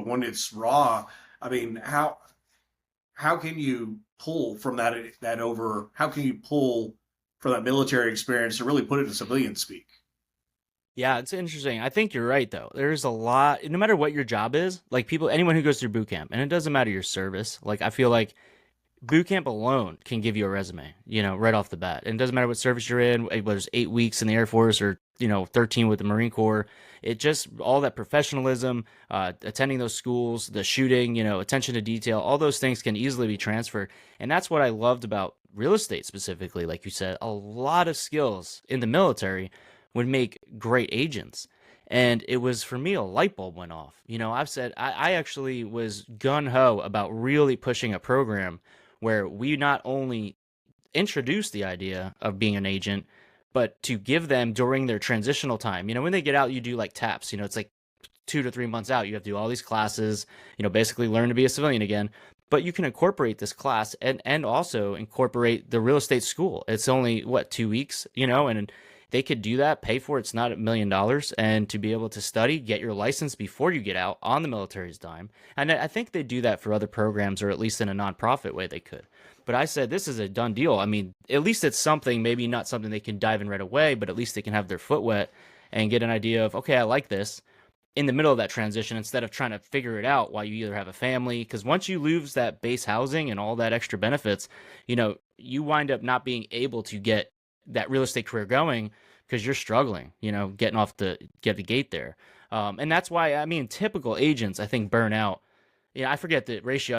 when it's raw, I mean, how can you pull from how can you pull from that military experience to really put it to civilian speak? Yeah, it's interesting. I think you're right though. There's a lot, no matter what your job is, like people, anyone who goes through boot camp, and it doesn't matter your service. Like I feel like boot camp alone can give you a resume, right off the bat. And it doesn't matter what service you're in, whether it's 8 weeks in the Air Force or 13 with the Marine Corps. It just all that professionalism, attending those schools, the shooting, attention to detail, all those things can easily be transferred. And that's what I loved about real estate specifically. Like you said, a lot of skills in the military would make great agents. And it was for me, a light bulb went off. I've said I actually was gun ho about really pushing a program where we not only introduce the idea of being an agent, but to give them during their transitional time. When they get out, you do like taps. It's like 2 to 3 months out. You have to do all these classes, basically learn to be a civilian again. But you can incorporate this class and also incorporate the real estate school. It's only, what, 2 weeks, and they could do that, pay for it. It's not $1 million. And to be able to study, get your license before you get out on the military's dime. And I think they do that for other programs, or at least in a nonprofit way they could. But I said, this is a done deal. I mean, at least it's something, maybe not something they can dive in right away, but at least they can have their foot wet and get an idea of, okay, I like this in the middle of that transition instead of trying to figure it out while you either have a family. Because once you lose that base housing and all that extra benefits, you wind up not being able to get that real estate career going because you're struggling, getting off get the gate there. And that's why, I mean, typical agents, I think, burn out. I forget the ratio.